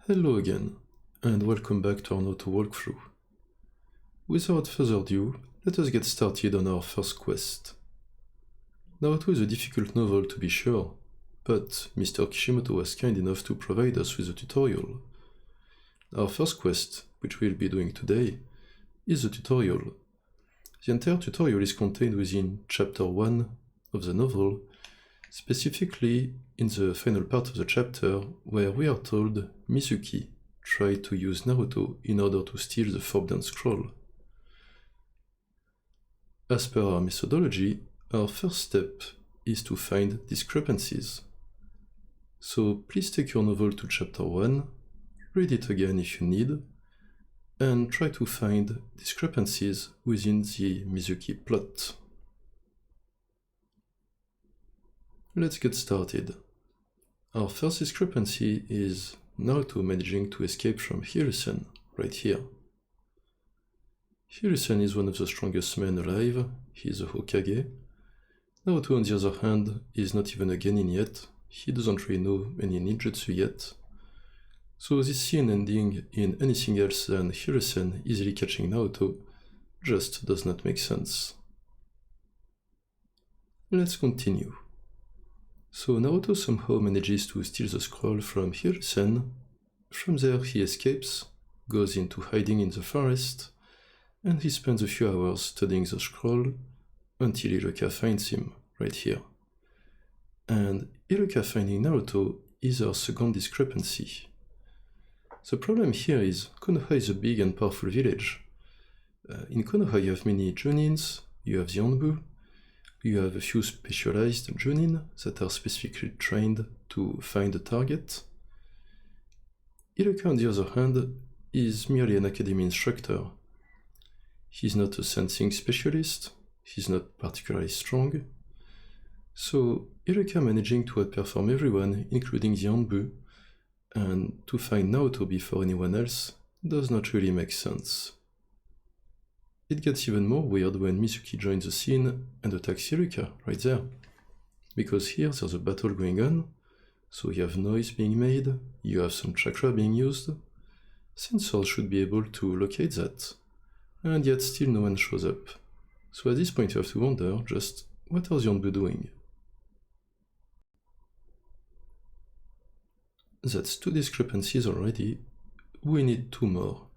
Hello again, and welcome back to our Naruto walkthrough. Without further ado, let us get started on our first quest. Naruto is a difficult novel to be sure, but Mr. Kishimoto was kind enough to provide us with a tutorial. Our first quest, which we'll be doing today, is a tutorial. The entire tutorial is contained within chapter 1 of the novel, specifically in the final part of the chapter where we are told Mizuki tried to use Naruto in order to steal the Forbidden Scroll. As per our methodology, our first step is to find discrepancies. So please take your novel to chapter 1, read it again if you need, and try to find discrepancies within the Mizuki plot. Let's get started. Our first discrepancy is Naruto managing to escape from Hiruzen, right here. Hiruzen is one of the strongest men alive, he is a Hokage. Naruto on the other hand is not even a genin yet, he doesn't really know any ninjutsu yet. So this scene ending in anything else than Hiruzen easily catching Naruto just does not make sense. Let's continue. So Naruto somehow manages to steal the scroll from Hiruzen. From there he escapes, goes into hiding in the forest, and he spends a few hours studying the scroll until Iruka finds him, right here. And Iruka finding Naruto is our second discrepancy. The problem here is Konoha is a big and powerful village. In Konoha you have many Jonins, you have the Onbu, you have a few specialized Jonin that are specifically trained to find a target. Iruka, on the other hand, is merely an academy instructor. He's not a sensing specialist, he's not particularly strong. So Iruka managing to outperform everyone, including the Onbu, and to find Naruto before anyone else does not really make sense. It gets even more weird when Mizuki joins the scene and attacks Iruka, right there. Because here there's a battle going on, so you have noise being made, you have some chakra being used. Sensors should be able to locate that, and yet still no one shows up. So at this point you have to wonder just, what are the Onbu doing? That's two discrepancies already, we need two more.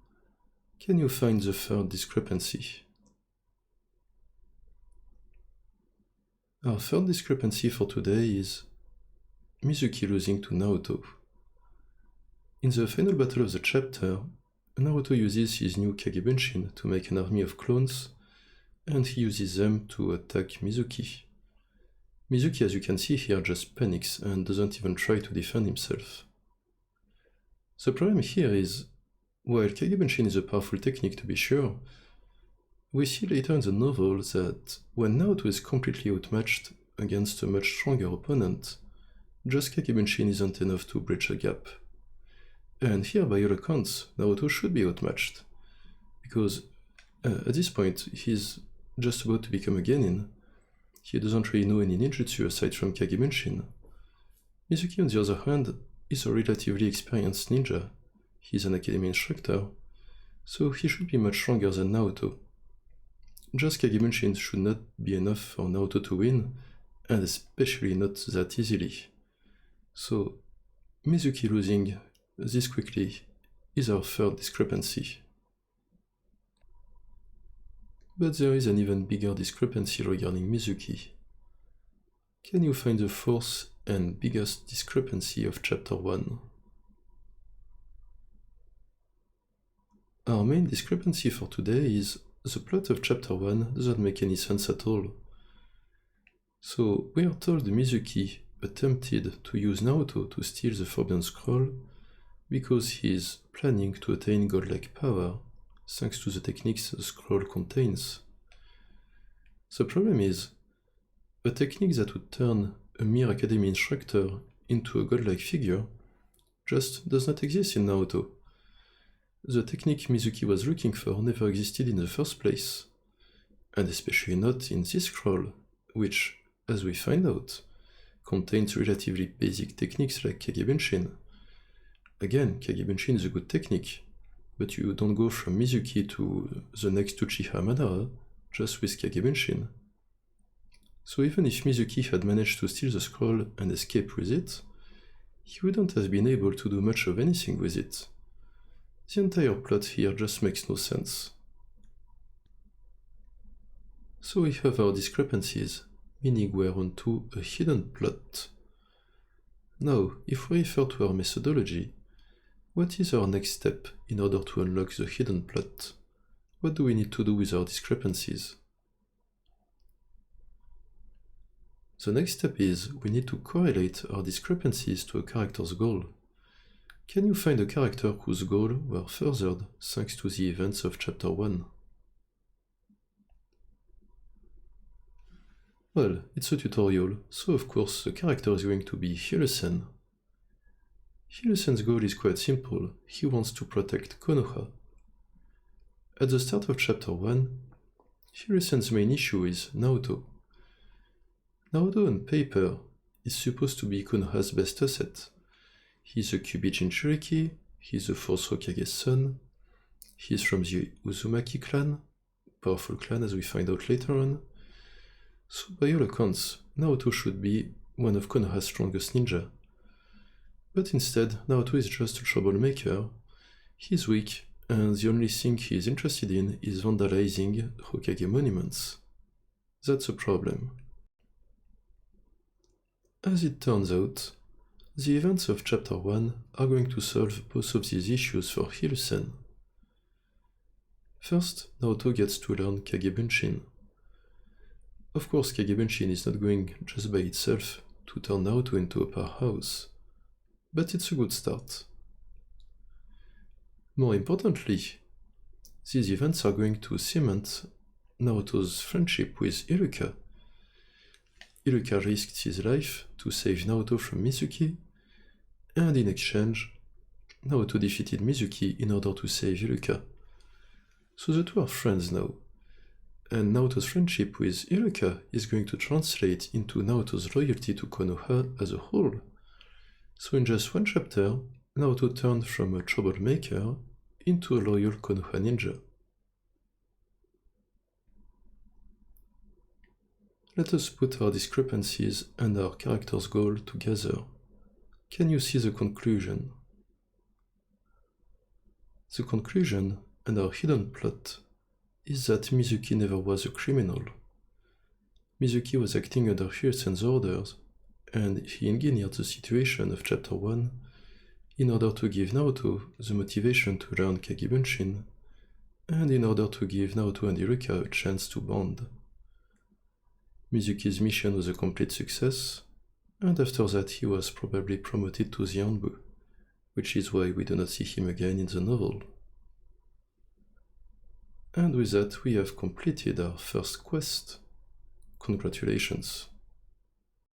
Can you find the third discrepancy? Our third discrepancy for today is Mizuki losing to Naruto. In the final battle of the chapter, Naruto uses his new Kagebenshin to make an army of clones, and he uses them to attack Mizuki. Mizuki, as you can see here, just panics and doesn't even try to defend himself. The problem here is, while Kagebenshin is a powerful technique to be sure, we see later in the novel that when Naruto is completely outmatched against a much stronger opponent, just Kagebenshin isn't enough to bridge a gap. And here, by all accounts, Naruto should be outmatched, because at this point he's just about to become a genin. He doesn't really know any ninjutsu aside from Kagebenshin. Mizuki, on the other hand, is a relatively experienced ninja. He's an academy instructor, so he should be much stronger than Naruto. Just Kagebenshin should not be enough for Naruto to win, and especially not that easily. So Mizuki losing this quickly is our third discrepancy. But there is an even bigger discrepancy regarding Mizuki. Can you find the fourth and biggest discrepancy of chapter 1? Our main discrepancy for today is the plot of chapter 1 doesn't make any sense at all. So we are told Mizuki attempted to use Naruto to steal the Forbidden Scroll because he is planning to attain godlike power thanks to the techniques the scroll contains. The problem is, a technique that would turn a mere academy instructor into a godlike figure just does not exist in Naruto. The technique Mizuki was looking for never existed in the first place, and especially not in this scroll, which, as we find out, contains relatively basic techniques like Kagebenshin. Again, Kagebunshin is a good technique, but you don't go from Mizuki to the next Uchiha Madara just with Kagebunshin. So even if Mizuki had managed to steal the scroll and escape with it, he wouldn't have been able to do much of anything with it. The entire plot here just makes no sense. So we have our discrepancies, meaning we're onto a hidden plot. Now, if we refer to our methodology, what is our next step in order to unlock the hidden plot? What do we need to do with our discrepancies? The next step is we need to correlate our discrepancies to a character's goal. Can you find a character whose goals were furthered thanks to the events of Chapter 1? Well, it's a tutorial, so of course the character is going to be Hiruzen. Hiruzen's goal is quite simple, he wants to protect Konoha. At the start of Chapter 1, Hiruzen's main issue is Naruto. Naruto on paper is supposed to be Konoha's best asset. He's a Kyubi Jinchuriki, he's a fourth Hokage's son, he's from the Uzumaki clan, powerful clan as we find out later on. So by all accounts, Naruto should be one of Konoha's strongest ninja. But instead, Naruto is just a troublemaker, he's weak, and the only thing he is interested in is vandalizing Hokage monuments. That's a problem. As it turns out, the events of Chapter 1 are going to solve both of these issues for Hiruzen. First, Naruto gets to learn Kagebunshin. Of course, Kagebunshin is not going just by itself to turn Naruto into a powerhouse, but it's a good start. More importantly, these events are going to cement Naruto's friendship with Iruka. Iruka risked his life to save Naruto from Mizuki, and in exchange, Naruto defeated Mizuki in order to save Iruka. So the two are friends now, and Naruto's friendship with Iruka is going to translate into Naruto's loyalty to Konoha as a whole. So in just one chapter, Naruto turned from a troublemaker into a loyal Konoha ninja. Let us put our discrepancies and our character's goal together. Can you see the conclusion? The conclusion and our hidden plot is that Mizuki never was a criminal. Mizuki was acting under Hiruzen's orders, and he engineered the situation of Chapter 1 in order to give Naruto the motivation to learn Kagebunshin, and in order to give Naruto and Iruka a chance to bond. Mizuki's mission was a complete success, and after that he was probably promoted to the Anbu, which is why we do not see him again in the novel. And with that we have completed our first quest. Congratulations.